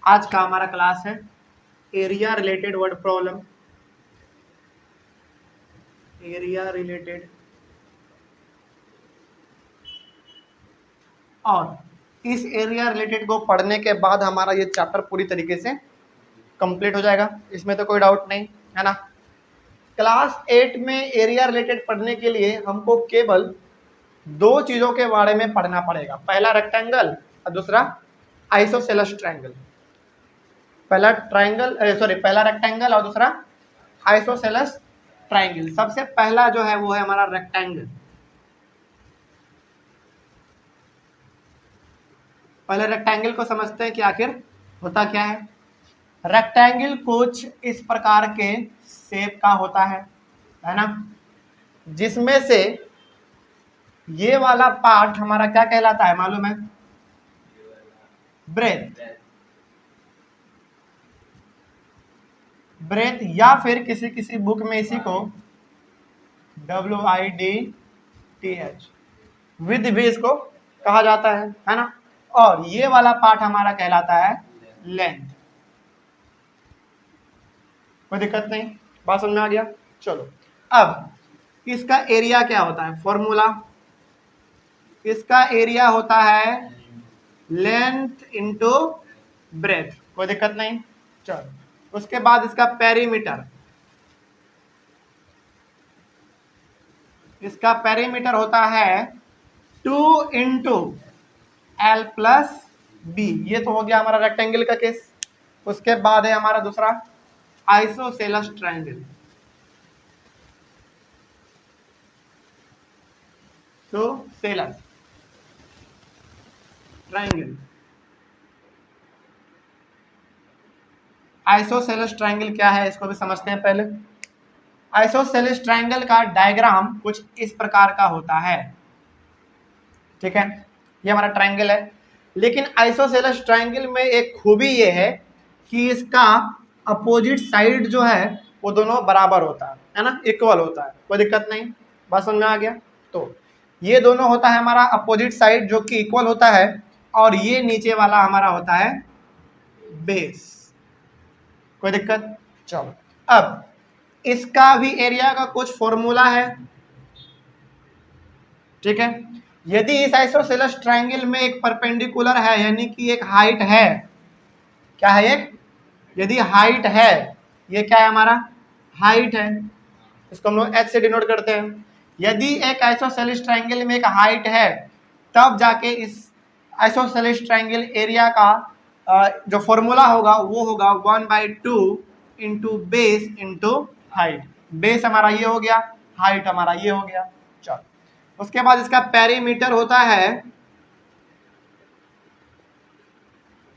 आज का हमारा क्लास है area related word problem. Area related और इस एरिया रिलेटेड को पढ़ने के बाद हमारा ये चैप्टर पूरी तरीके से कंप्लीट हो जाएगा, इसमें तो कोई डाउट नहीं है ना। क्लास 8 में एरिया रिलेटेड पढ़ने के लिए हमको केवल दो चीजों के बारे में पढ़ना पड़ेगा, पहला रेक्टेंगल और दूसरा आइसोसेलेस ट्रायंगल। पहला रेक्टेंगल और दूसरा आइसोसेलेस ट्रायंगल। सबसे पहला जो है वो है हमारा रेक्टेंगल। पहले रेक्टेंगल को समझते हैं कि आखिर होता क्या है। रेक्टेंगल कुछ इस प्रकार के शेप का होता है ना, जिसमें से ये वाला पार्ट हमारा क्या कहलाता है मालूम है? ब्रेथ। ब्रेथ या फिर किसी किसी बुक में इसी को WIDTH विद भी इसको कहा जाता है ना। और ये वाला पार्ट हमारा कहलाता है लेंथ। कोई दिक्कत नहीं, बात समझ में आ गया। चलो अब इसका एरिया क्या होता है, फॉर्मूला। इसका एरिया होता है लेंथ इंटू ब्रेथ। कोई दिक्कत नहीं। चलो उसके बाद इसका पेरीमीटर। इसका पेरीमीटर होता है 2 इंटू L प्लस बी। ये तो हो गया हमारा रेक्टेंगल का केस। उसके बाद है हमारा दूसरा आइसोसेलेस ट्रायंगल। तो सेलस ट्रायंगल, आइसोसेलेस ट्रायंगल क्या है इसको भी समझते हैं पहले। आइसोसेलेस ट्रायंगल का डायग्राम कुछ इस प्रकार का होता है, ठीक है। ये हमारा ट्रायंगल है, लेकिन आइसोसेलेस ट्रायंगल में एक खूबी ये है कि इसका अपोजिट साइड जो है वो दोनों बराबर होता है ना, इक्वल होता है। कोई दिक्कत नहीं, बात समझ में आ गया। तो ये दोनों होता है हमारा अपोजिट साइड जो कि इक्वल होता है, और ये नीचे वाला हमारा होता है बेस। कोई दिक्कत। चलो अब इसका भी एरिया का कुछ फॉर्मूला है, ठीक है। यदि इस आइसोसेलेस ट्रायंगल में एक परपेंडिकुलर है, यानी कि एक हाइट है, क्या है एक, यदि हाइट है, ये क्या है हमारा हाइट है, इसको हम लोग h से डिनोट करते हैं। यदि एक आइसोसेलेस ट्रायंगल में एक हाइट है, तब जाके इस आइसोसेलेस ट्रायंगल एरिया का जो फॉर्मूला होगा वो होगा 1/2 into base into height. Base हमारा ये हो गया, हाइट हमारा ये हो गया। चलो उसके बाद इसका पेरीमीटर होता है,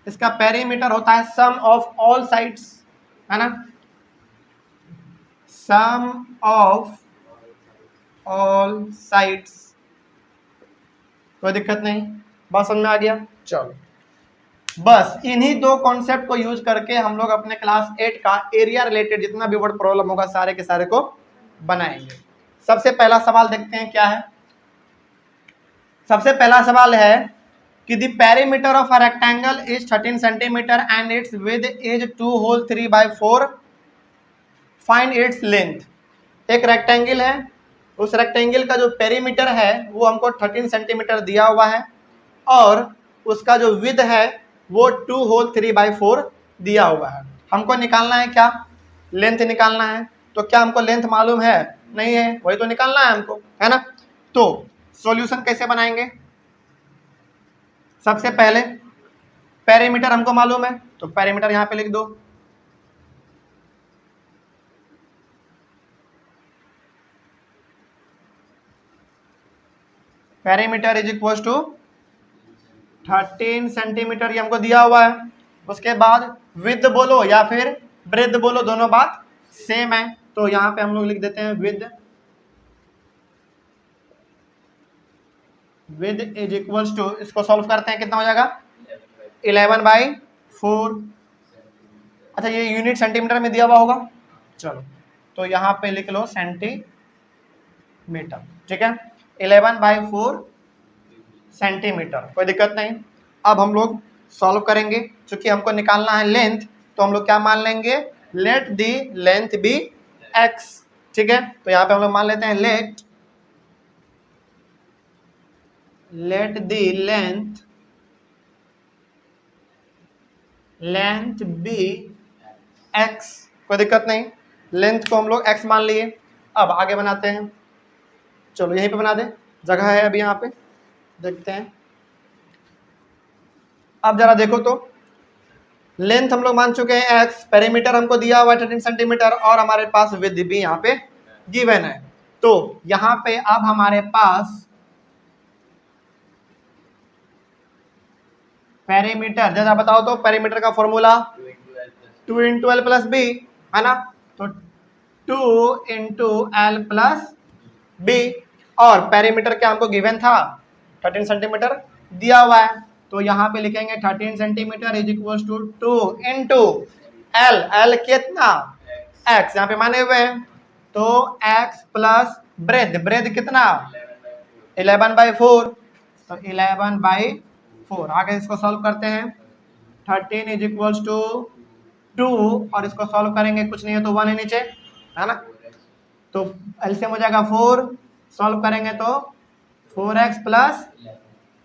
इसका पेरीमीटर होता है सम ऑफ ऑल साइड्स, है ना, सम ऑफ ऑल साइड्स। कोई दिक्कत नहीं, बात समझ में आ गया। चलो बस इन्हीं दो कॉन्सेप्ट को यूज करके हम लोग अपने क्लास 8 का एरिया रिलेटेड जितना भी वर्ड प्रॉब्लम होगा सारे के सारे को बनाएंगे। सबसे पहला सवाल देखते हैं क्या है। सबसे पहला सवाल है कि the perimeter of a rectangle is 13 centimetre and its width is 2 whole 3/4, find its length. एक रेक्टेंगल है, उस रेक्टेंगल का जो पेरीमीटर है वो हमको 13 सेंटीमीटर दिया हुआ है, और उसका जो विड्थ है वो 2 होल 3/4 दिया हुआ है। हमको निकालना है क्या, लेंथ निकालना है। तो क्या हमको लेंथ मालूम है? नहीं है, वही तो निकालना है हमको, है ना। तो सॉल्यूशन कैसे बनाएंगे? सबसे पहले पेरीमीटर हमको मालूम है, तो पेरीमीटर यहां पे लिख दो। Perimeter is equal to 13 centimetre, ये हमको दिया हुआ है। उसके बाद विड्थ बोलो या फिर ब्रेथ बोलो, दोनों बात सेम है। तो यहां पे हम लोग लिख देते हैं विड्थ इज इक्वल टू, इसको सॉल्व करते हैं, कितना हो जाएगा 11/4। अच्छा ये यूनिट सेंटीमीटर में दिया हुआ होगा, चलो तो यहाँ पे लिख लो सेंटीमीटर, ठीक है। 11/4 सेंटीमीटर, कोई दिक्कत नहीं। अब हम लोग सॉल्व करेंगे, क्योंकि हमको निकालना है लेंथ, तो हम लोग क्या मान लेंगे, let the length be x। ठीक है, तो यहाँ पे हम लोग मान लेते हैं let the length be x। कोई दिक्कत नहीं, लेंथ को हम लोग x मान लिए। अब आगे बनाते हैं, चलो यहीं पे बना दें, जगह है अभी यहाँ पे, देखते हैं। अब जरा देखो तो, लेंथ हम लोग मान चुके हैं x, पेरीमीटर हमको दिया हुआ 13 सेंटीमीटर और हमारे पास विड्थ भी यहाँ पे गिवन है। तो यहाँ पे अब हमारे पास पेरीमीटर, जरा बताओ तो पेरीमीटर का formula 2 into L plus B है ना, तो 2 इंटू एल प्लस बी, और पेरीमीटर क्या हमको गिवन था 13 सेंटीमीटर दिया हुआ है, तो यहाँ पे लिखेंगे 13 centimetre is equal to 2 into L, L कितना x यहाँ पे माने हुए हैं, तो x प्लस ब्रेथ कितना 11/4, तो 11/4। आगे इसको सॉल्व करते हैं, 13 इज इक्वल टू 2 और इसको सॉल्व करेंगे, कुछ नहीं है तो 1 है नीचे है ना, तो एलसीएम हो जाएगा 4, सॉल्व करेंगे तो 4x प्लस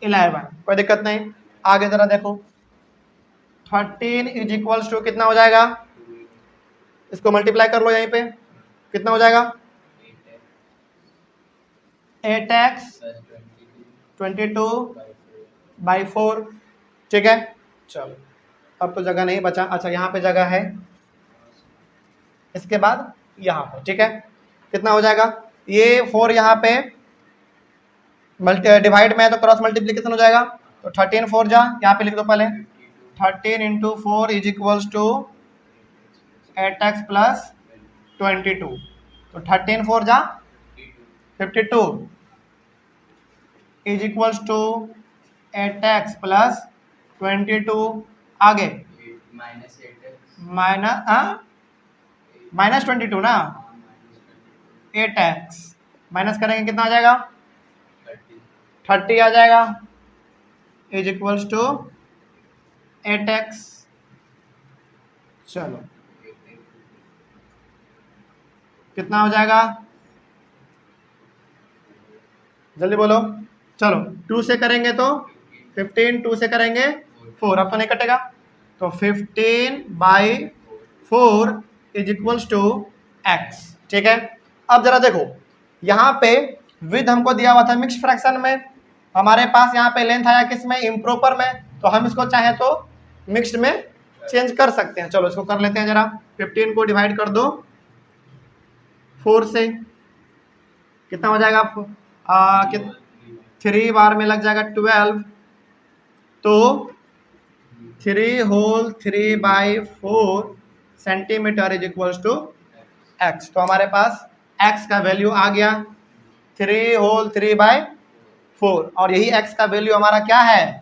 11, कोई दिक्कत नहीं। आगे जरा देखो, 13 इज इक्वल टू कितना हो जाएगा, इसको मल्टीप्लाई कर लो, यहीं पे कितना हो जाएगा 8x 22/4। ठीक है, चलो अब तो जगह नहीं बचा, अच्छा यहाँ पे जगह है, इसके बाद यहाँ पे। ठीक है, कितना हो जाएगा, ये 4 यहाँ पे डिवाइड में है तो क्रॉस मल्टीप्लीकेशन हो जाएगा, तो 13 4 जा, यहाँ पे लिख दो पहले, 13 into 4 is equals to 8x plus 22, तो 13 4 जा 52 is equals to 8x plus 22, आगे माइनस 22 ना, 8x माइनस करेंगे कितना आ जाएगा 30 आ जाएगा, इज इक्वल्स टू 8x। चलो कितना हो जाएगा, जल्दी बोलो, चलो 2 से करेंगे तो 15, 2 से करेंगे 4, अब तो नहीं कटेगा, तो 15/4 इज इक्वल्स टू x। ठीक है, अब जरा देखो, यहाँ पे विद हमको दिया हुआ था मिक्स फ्रैक्शन में, हमारे पास यहाँ पे लेंथ आया किस में, इम्प्रॉपर में, तो हम इसको चाहे तो मिक्स्ड में चेंज कर सकते हैं। चलो इसको कर लेते हैं जरा, 15 को डिवाइड कर दो 4 से, कितना हो जाएगा 3 बार में लग जाएगा 12, तो 3 whole 3/4 centimetre is equals to x। तो हमारे पास x का वैल्यू आ गया 3 होल 3/4, और यही x का वैल्यू हमारा क्या है,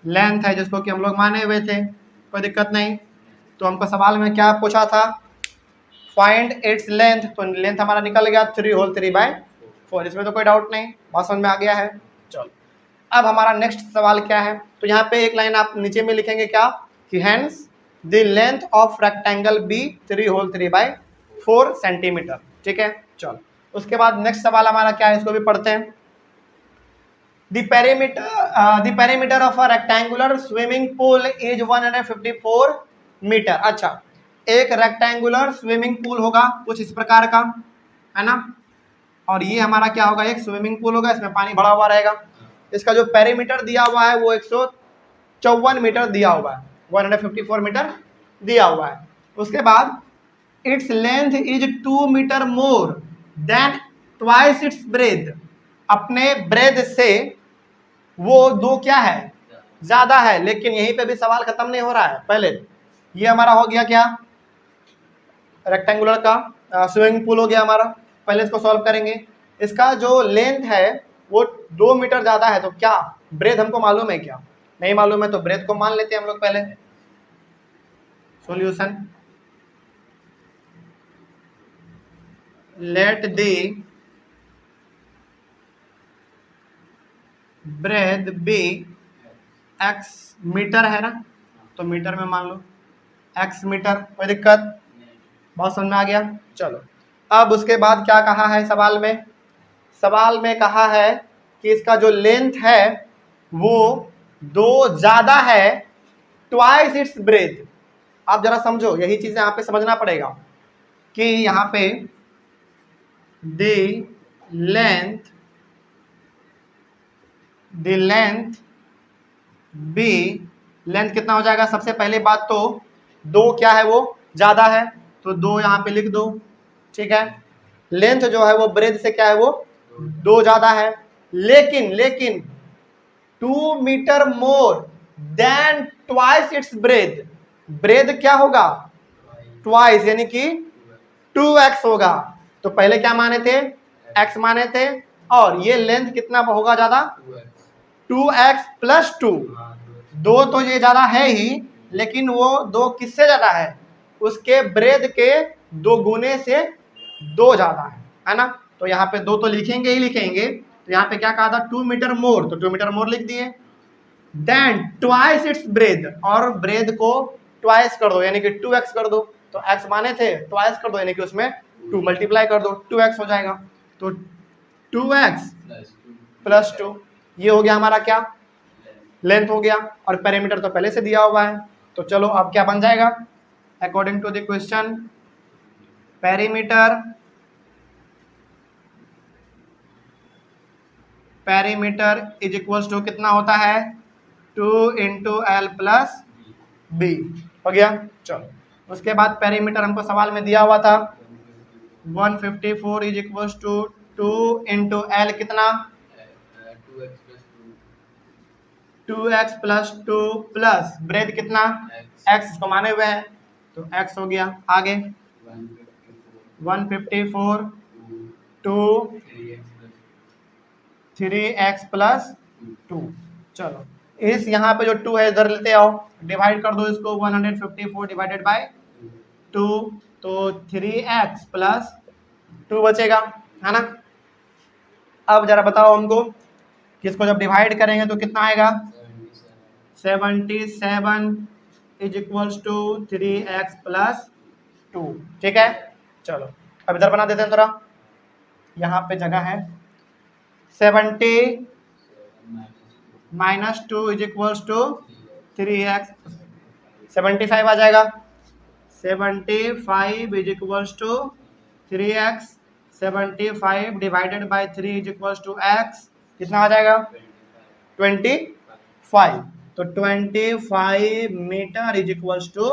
लेंथ है, जिसको कि हम लोग माने हुए थे, कोई दिक्कत नहीं। तो हमको सवाल में क्या पूछा था, फाइंड इट्स लेंथ, तो लेंथ हमारा निकल गया 3 होल 3/4, इसमें तो कोई डाउट नहीं, बात समझ में आ गया है। चलो अब हमारा नेक्स्ट सवाल क्या है, तो यहाँ पे एक लाइन आप नीचे में लिखेंगे क्या, कि hence the length of rectangle be 3 whole 3/4 centimetre. ठीक है, चलो उसके बाद नेक्स्ट सवाल हमारा क्या है, इसको भी पढ़ते हैं। The perimeter of a rectangular swimming pool is 154 metre. अच्छा, एक रेक्टेंगुलर स्विमिंग पूल होगा कुछ इस प्रकार का, है ना, और ये हमारा क्या होगा, एक स्विमिंग पूल होगा, इसमें पानी भरा हुआ रहेगा, इसका जो पेरीमीटर दिया हुआ है वो 154 मीटर दिया हुआ है, 154 मीटर दिया हुआ है। उसके बाद its length is 2 metre more than twice its breadth, अपने ब्रेथ से वो 2 क्या है, ज्यादा है, लेकिन यहीं पे भी सवाल खत्म नहीं हो रहा है। पहले ये हमारा हो गया क्या, रेक्टेंगुलर का स्विमिंग पूल हो गया हमारा, पहले इसको सॉल्व करेंगे। इसका जो लेंथ है वो 2 मीटर ज्यादा है, तो क्या ब्रेथ हमको मालूम है क्या, नहीं मालूम है, तो ब्रेथ को मान लेते हैं हम लोग पहले। Solution, let the breadth be x metre है ना, तो मीटर में मान लो एक्स मीटर, कोई दिक्कत? बहुत समझ में आ गया। चलो अब उसके बाद क्या कहा है सवाल में? सवाल में कहा है कि इसका जो लेंथ है वो 2 ज़्यादा है ट्वाइस इट्स ब्रेथ। आप जरा समझो, यही चीज़ यहाँ पे समझना पड़ेगा कि यहाँ पे द लेंथ बी, लेंथ कितना हो जाएगा? सबसे पहले बात तो 2 क्या है, वो ज़्यादा है, तो 2 यहाँ पे लिख दो, ठीक है। लेंथ जो है वो ब्रेथ से क्या है, वो 2 ज़्यादा है, लेकिन 2 metre more than twice its breadth. Breadth क्या होगा? ट्वाइस, यानी कि 2x होगा। तो पहले क्या माने थे? x माने थे, और ये लेंथ कितना होगा ज़्यादा? 2x plus 2। 2 तो ये ज़्यादा है ही, लेकिन वो 2 किससे ज़्यादा है? उसके ब्रेथ के 2 गुने से 2 ज़्यादा है ना। तो यहाँ पे 2 तो लिखेंगे ही लिखेंगे। तो यहाँ पे क्या कहा था? 2 मीटर मोर, तो 2 मीटर मोर लिख दिए। देन ट्वाइस इट्स ब्रेथ, और ब्रेथ को ट्वाइस कर दो, यानी कि 2x कर दो। तो x माने थे, ट्वाइस कर दो, यानी कि उसमें 2 मल्टीप्लाई कर दो, 2x हो जाएगा। तो 2x प्लस 2, ये हो गया हमारा क्या? लेंथ हो गया, और पेरीमीटर तो पहले से दिया हुआ है। तो चलो अब क्या बन जाएगा? According to the question, perimeter is equals to कितना होता है? 2 इंटू एल प्लस बी, हो गया। चलो उसके बाद पेरीमीटर हमको सवाल में दिया हुआ था 154 is equals to 2 into L, कितना? 2x प्लस 2 प्लस ब्रेथ कितना? x, इसको माने हुए हैं, तो x हो गया। आगे 154 2 3x प्लस 2। चलो इस यहाँ पे जो 2 है इधर लेते आओ, डिवाइड कर दो इसको, 154 डिवाइडेड बाय 2, तो 3x प्लस 2 बचेगा, है ना। अब जरा बताओ हमको कि इसको जब डिवाइड करेंगे तो कितना आएगा? 77 is equals to 3x plus 2, ठीक है। चलो अब इधर बना देते हैं थोड़ा, यहाँ पे जगह है। 70 minus 2 is equals to 3x, 75 आ जाएगा। 75 is equals to 3x, 75 divided by 3 is equals to x, कितना आ जाएगा? 25। तो 25 metre is equals to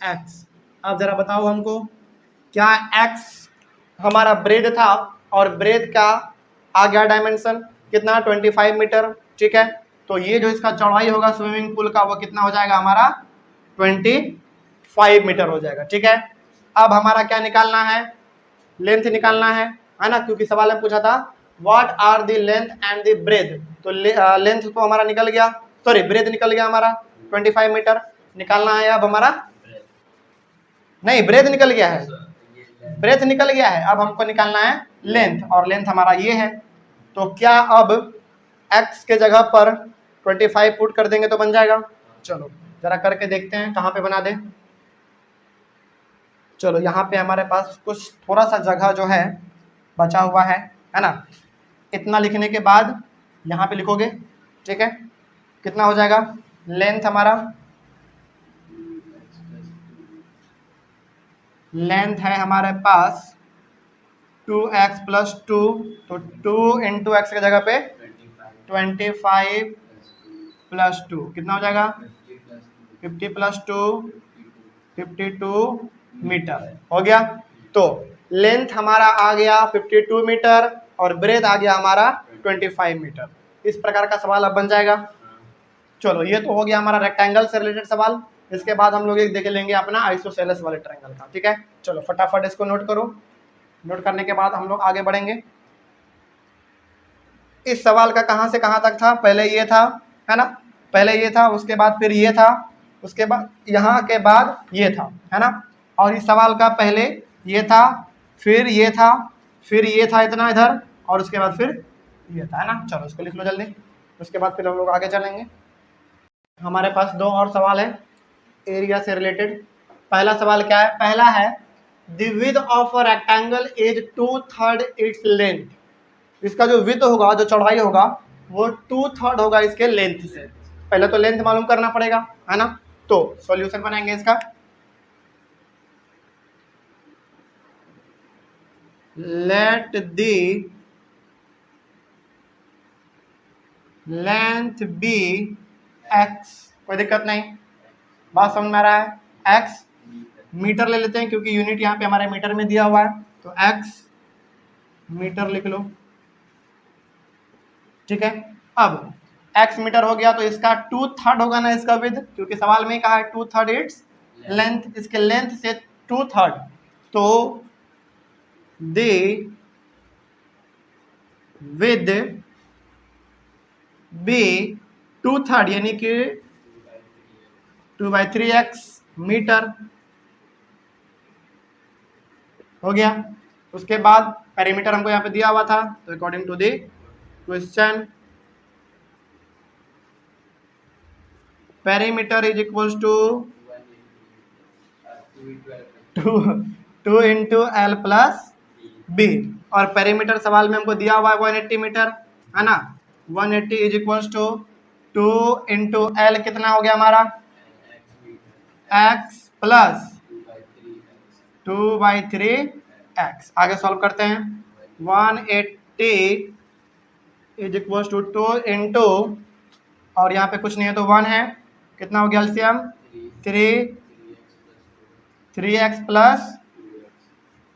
x। अब जरा बताओ हमको, क्या x हमारा ब्रेथ था, और ब्रेथ का आ गया डायमेंशन कितना? 25 मीटर, ठीक है। तो ये जो इसका चौड़ाई होगा स्विमिंग पूल का, वो कितना हो जाएगा हमारा? 25 मीटर हो जाएगा, ठीक है। अब हमारा क्या निकालना है? लेंथ निकालना है ना, क्योंकि सवाल में पूछा था what are the length and the breadth. तो लेंथ तो हमारा निकल गया, सॉरी ब्रेथ निकल गया हमारा 25 मीटर। निकालना है अब हमारा, नहीं ब्रेथ निकल गया है, ब्रेथ निकल गया है, अब हमको निकालना है लेंथ, और लेंथ हमारा ये है। तो क्या अब x के जगह पर 25 पुट कर देंगे तो बन जाएगा? चलो जरा करके देखते हैं, कहाँ पे बना दें। चलो यहाँ पे हमारे पास कुछ थोड़ा सा जगह जो है बचा हुआ है ना। इतना लिखने के बाद यहाँ पे लिखोगे, ठीक है। कितना हो जाएगा? लेंथ हमारा, लेंथ है हमारे पास 2x प्लस 2, तो 2 इंटू एक्स की जगह पे 25 प्लस 2, कितना हो जाएगा? 50 प्लस 2 52 मीटर, हो गया। तो लेंथ हमारा आ गया 52 मीटर, और ब्रेथ आ गया हमारा 25 मीटर। इस प्रकार का सवाल अब बन जाएगा। चलो ये तो हो गया हमारा रेक्टेंगल से रिलेटेड सवाल। इसके बाद हम लोग एक देख लेंगे अपना आइसोसेलेस वाले ट्रायंगल का, ठीक है। चलो फटाफट इसको नोट करो। नोट करने के बाद हम लोग आगे बढ़ेंगे। इस सवाल का कहाँ से कहाँ तक था? पहले ये था, है ना, पहले ये था, उसके बाद फिर ये था, उसके बाद यहाँ के बाद ये था, है ना। और इस सवाल का पहले ये था, फिर ये था, फिर ये था इतना इधर, और उसके बाद फिर ये था, है ना। चलो इसको लिख लो जल्दी, उसके बाद फिर हम लोग आगे चलेंगे। हमारे पास दो और सवाल है एरिया से रिलेटेड। पहला सवाल क्या है? पहला है the width of a rectangle is 2/3 its length. इसका जो विड्थ होगा, जो चौड़ाई होगा, वो 2/3 होगा इसके लेंथ से। पहले तो लेंथ मालूम करना पड़ेगा, है ना। तो सॉल्यूशन बनाएंगे इसका। Let the length be x. कोई दिक्कत नहीं, बात समझ में आ रहा है। एक्स मीटर ले लेते हैं क्योंकि यूनिट यहाँ पे हमारे मीटर में दिया हुआ है, तो एक्स मीटर लिख लो, ठीक है। अब एक्स मीटर हो गया तो इसका 2/3 होगा ना इसका विड्थ, क्योंकि सवाल में ही कहा है 2/3 इट्स लेंथ। इसके लेंथ से 2/3, तो द विद बी 2/3 यानी कि 2/3x मीटर हो गया। उसके बाद पेरीमीटर हमको यहाँ पे दिया हुआ था, तो according to the question perimeter is equals to 2 into L plus B. और पेरीमीटर सवाल में हमको दिया हुआ है 180 मीटर, है ना। 180 is equals to 2 into L, कितना हो गया हमारा x प्लस 2/3x। आगे सॉल्व करते हैं। 180 इज इक्वल्स टू 2 इंटू, और यहाँ पे कुछ नहीं है तो 1 है, कितना हो गया एलसीएम 3x प्लस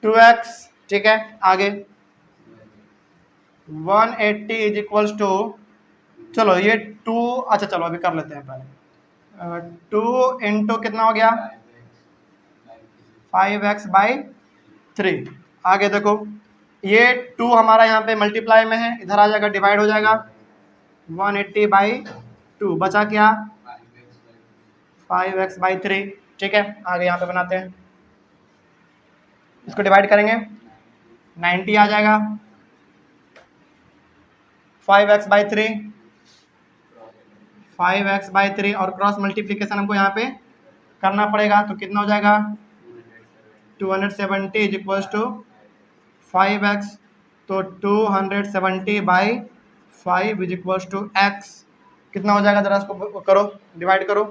2x, ठीक है। आगे 180 इज इक्वल्स टू, चलो ये 2, अच्छा चलो अभी कर लेते हैं पहले। 2 इंटू कितना हो गया 5x/3। आगे देखो ये 2 हमारा यहाँ पे मल्टीप्लाई में है, इधर आ जाएगा डिवाइड हो जाएगा। 180/2 बचा क्या 5x/3, ठीक है। आगे यहाँ पे बनाते हैं, इसको डिवाइड करेंगे 90 आ जाएगा। 5x/3 और क्रॉस मल्टीप्लीकेशन हमको यहाँ पे करना पड़ेगा, तो कितना हो जाएगा 270 इज इक्वल्स टू 5x, तो 270/5 इज इक्वल्स टू x। कितना हो जाएगा जरा इसको करो, डिवाइड करो।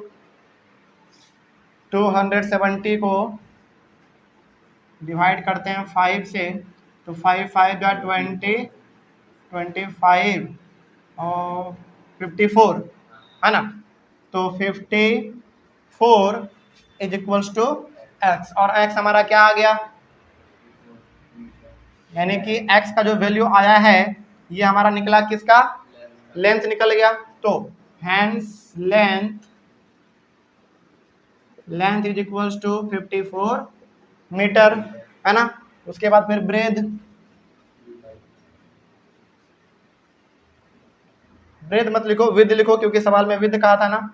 270 को डिवाइड करते हैं 5 से, तो 5×5 = 20, 25 और 54, है ना। तो 54 इज इक्वल्स टू x, और x हमारा क्या आ गया, यानी कि x का जो वैल्यू आया है ये हमारा निकला किसका, लेंथ निकल गया। तो hence length is equals to 54 metre, है ना। उसके बाद फिर ब्रेथ मत लिखो, विद लिखो, क्योंकि सवाल में विद कहा था ना।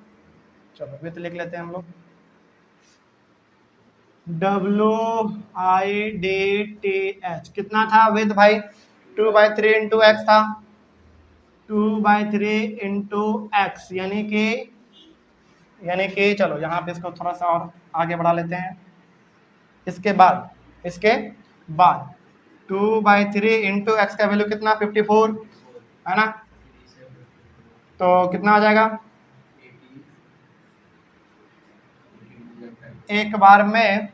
चलो विद लिख लेते हैं हम लोग। WIDTH कितना था विद भाई 2/3 इंटू एक्स था, 2/3 इंटू एक्स, यानी कि चलो यहाँ पे इसको थोड़ा सा और आगे बढ़ा लेते हैं। इसके बाद 2/3 इंटू एक्स का वैल्यू कितना 54, है ना। तो कितना आ जाएगा, एक बार में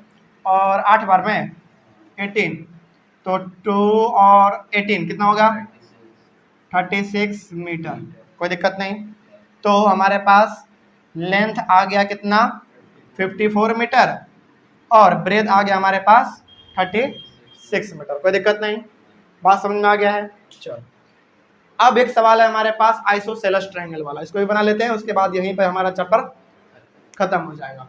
और 8 बार में 18, तो 2 और 18 कितना होगा 36 मीटर। कोई दिक्कत नहीं। तो हमारे पास लेंथ आ गया कितना 54 मीटर और ब्रेथ आ गया हमारे पास 36 मीटर। कोई दिक्कत नहीं, बात समझ में आ गया है। चलो अब एक सवाल है हमारे पास आइसोसेलेस ट्रायंगल वाला, इसको भी बना लेते हैं, उसके बाद यहीं पर हमारा चैप्टर खत्म हो जाएगा।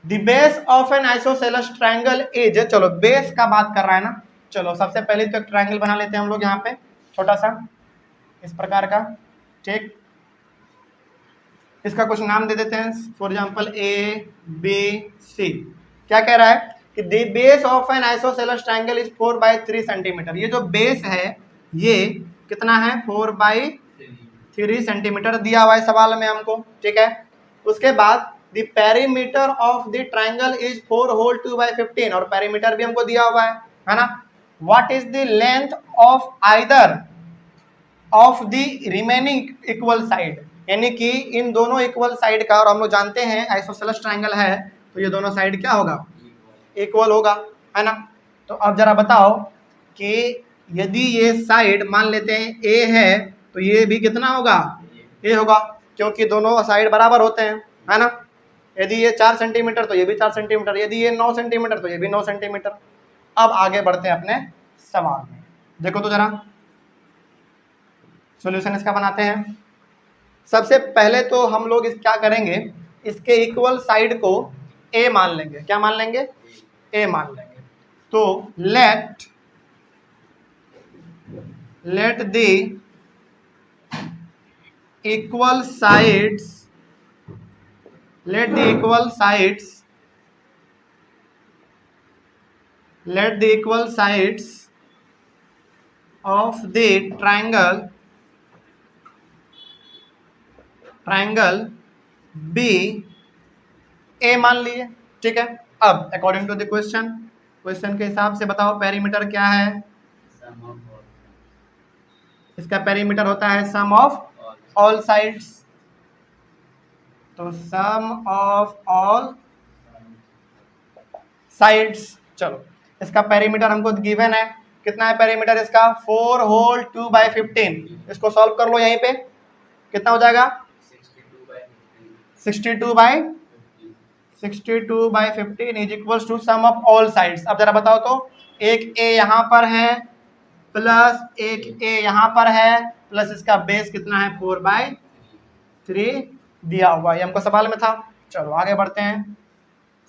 The base of N isosceles triangle is, चलो बेस का बात कर रहा है ना। चलो सबसे पहले तो एक ट्रायंगल बना लेते हैं हम लोग यहाँ पे छोटा सा इस प्रकार का, ठीक। इसका कुछ नाम दे देते हैं, फॉर एग्जांपल ABC। क्या कह रहा है कि the base of N isosceles triangle is 4/3 centimetre. ये जो बेस है ये कितना है 4/3 सेंटीमीटर दिया हुआ है सवाल में हमको, ठीक है। उसके बाद the perimeter of the triangle is 4 whole 2/15 और पेरीमीटर भी हमको दिया हुआ है ना। What is the length of either of the remaining equal side, यानी कि इन दोनों इक्वल साइड का, और हम लोग जानते हैं आइसोसेलेस ट्राइंगल है तो ये दोनों साइड क्या होगा, इक्वल होगा, है ना। तो अब जरा बताओ कि यदि ये साइड मान लेते हैं ए है तो ये भी कितना होगा, ए होगा, क्योंकि दोनों साइड बराबर होते हैं, है ना। यदि ये 4 सेंटीमीटर तो ये भी 4 सेंटीमीटर, यदि ये 9 सेंटीमीटर तो ये भी 9 सेंटीमीटर। अब आगे बढ़ते हैं अपने सवाल में, देखो तो जरा सॉल्यूशन इसका बनाते हैं। सबसे पहले तो हम लोग क्या करेंगे, इसके इक्वल साइड को ए मान लेंगे। क्या मान लेंगे, ए मान लेंगे। तो let the equal sides of the triangle B A मान लिए, ठीक है। अब अकॉर्डिंग टू द क्वेश्चन के हिसाब से बताओ पेरीमीटर क्या है, इसका पेरीमीटर होता है सम ऑफ ऑल साइड्स, तो सम ऑफ ऑल साइड्स। चलो इसका पेरीमीटर हमको गिवन है, कितना है पेरीमीटर इसका, 4 होल 2/15। इसको सॉल्व कर लो, यहीं पे कितना हो जाएगा, 62/15 is equals to sum of all sides. अब जरा बताओ तो, एक ए यहाँ पर है प्लस एक ए यहाँ पर है प्लस इसका बेस कितना है 4/3 दिया हुआ, ये हमको सवाल में था। चलो आगे बढ़ते हैं।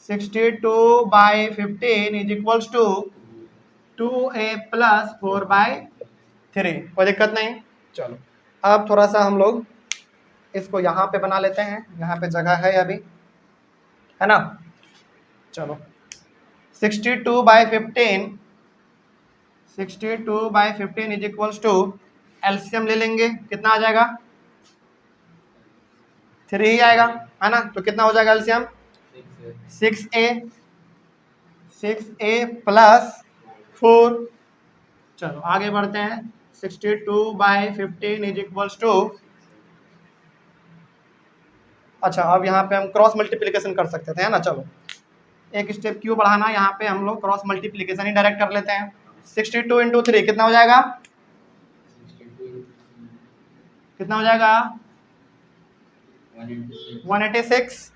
62/15 is equals to 2a plus 4/3, कोई दिक्कत नहीं। चलो अब थोड़ा सा हम लोग इसको यहाँ पे बना लेते हैं, यहाँ पे जगह है अभी, है ना। चलो 62/15 इज इक्वल्स टू एलसीएम ले लेंगे, कितना आ जाएगा, 3 ही आएगा, है ना। तो कितना हो जाएगा एलसीएम, 6a प्लस 4। चलो आगे बढ़ते हैं। 62/15 इज इक्वल्स टू, अच्छा अब यहाँ पे हम क्रॉस मल्टीप्लिकेशन कर सकते थे, है ना। चलो एक स्टेप क्यों बढ़ाना, यहाँ पे हम लोग क्रॉस मल्टीप्लिकेशन ही डायरेक्ट कर लेते हैं। 62 इंटू 3 कितना हो जाएगा, कितना हो जाएगा 186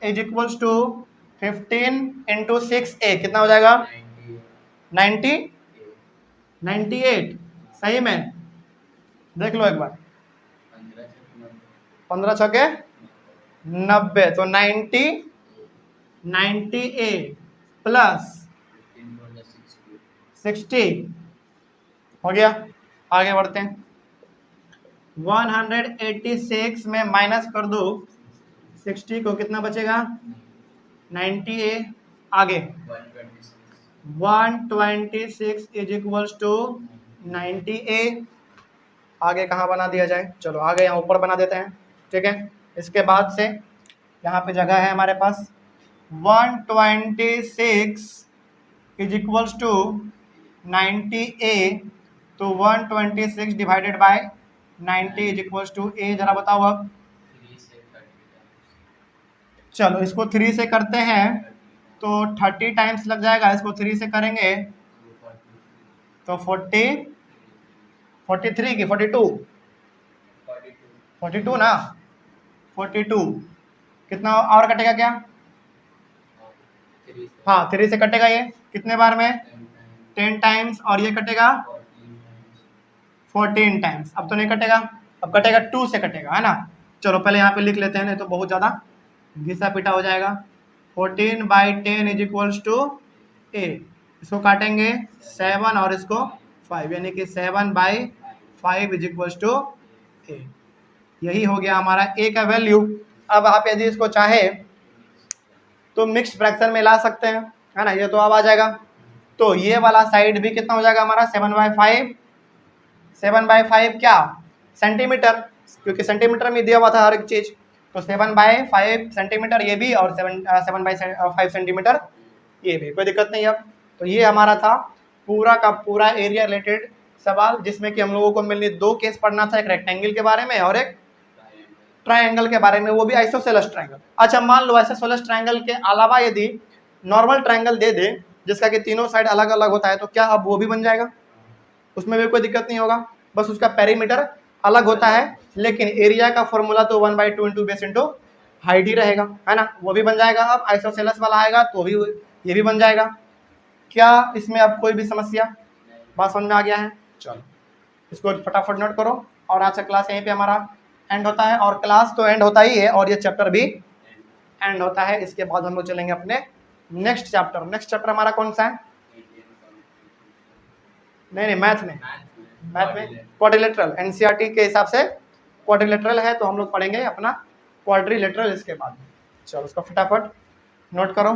is equals to 15 into 6a कितना हो जाएगा 98। सही में देख लो एक बार, 15 छके 90, तो 90a प्लस 60 हो गया। आगे बढ़ते हैं। 186 में माइनस कर दो 60 को, कितना बचेगा 90a। आगे 126 इज इक्वल्स टू 90a। आगे कहाँ बना दिया जाए, चलो आगे यहाँ ऊपर बना देते हैं, ठीक है। इसके बाद से यहाँ पे जगह है हमारे पास, 126 इज इक्वल्स टू 90a, तो 126 divided by 90 is equals to a। जरा बताओ अब, चलो इसको 3 से करते हैं तो 30 टाइम्स लग जाएगा, इसको 3 से करेंगे तो 43 की 42 ना, 42 कितना और कटेगा क्या, हाँ 3 से कटेगा, ये कितने बार में 10 टाइम्स, और ये कटेगा 14 टाइम्स। अब तो नहीं कटेगा, अब कटेगा 2 से कटेगा, है ना। चलो पहले यहाँ पे लिख लेते हैं, नहीं तो बहुत ज़्यादा घिसा पिटा हो जाएगा। 14/10 इज इक्वल्स टू a, इसको काटेंगे 7 और इसको 5, यानी कि 7/5 इज इक्वल्स टू a। यही हो गया हमारा a का वैल्यू। अब आप यदि इसको चाहे तो मिक्स्ड फ्रैक्शन में ला सकते हैं, है ना, ये तो अब आ जाएगा। तो ये वाला साइड भी कितना हो जाएगा हमारा 7/5 क्या सेंटीमीटर, क्योंकि सेंटीमीटर में दिया हुआ था हर एक चीज़। तो 7/5 सेंटीमीटर ये भी और 7/5 सेंटीमीटर ये भी, कोई दिक्कत नहीं। अब तो ये हमारा था पूरा का पूरा एरिया रिलेटेड सवाल, जिसमें कि हम लोगों को मिलनी 2 केस पढ़ना था, एक रेक्टेंगल के बारे में और एक ट्रायंगल के बारे में, वो भी आइसोसेलेस ट्रायंगल। अच्छा मान लो आइसोसेलेस ट्रायंगल के अलावा यदि नॉर्मल ट्रायंगल दे दे जिसका कि तीनों साइड अलग अलग होता है, तो क्या अब वो भी बन जाएगा, उसमें भी कोई दिक्कत नहीं होगा, बस उसका पेरीमीटर अलग होता है, लेकिन एरिया का फॉर्मूला तो 1/2 इंटू बेस इंटू हाइट ही रहेगा, है ना, वो भी बन जाएगा। अब आइसोसेलेस वाला आएगा तो भी ये भी बन जाएगा। क्या इसमें अब कोई भी समस्या, बात समझ में आ गया है? चलो इसको फटाफट नोट करो। और आज का क्लास यहीं पे हमारा एंड होता है, और क्लास तो एंड होता ही है और ये चैप्टर भी एंड होता है। इसके बाद हम लोग चलेंगे अपने नेक्स्ट चैप्टर। नेक्स्ट चैप्टर हमारा कौन सा है? नहीं मैथ में क्वाड्रिलेटरल, एनसीईआरटी के हिसाब से क्वाड्रिलेटरल है, तो हम लोग पढ़ेंगे अपना क्वाड्रिलेटरल इसके बाद। चलो उसको फटाफट नोट करो।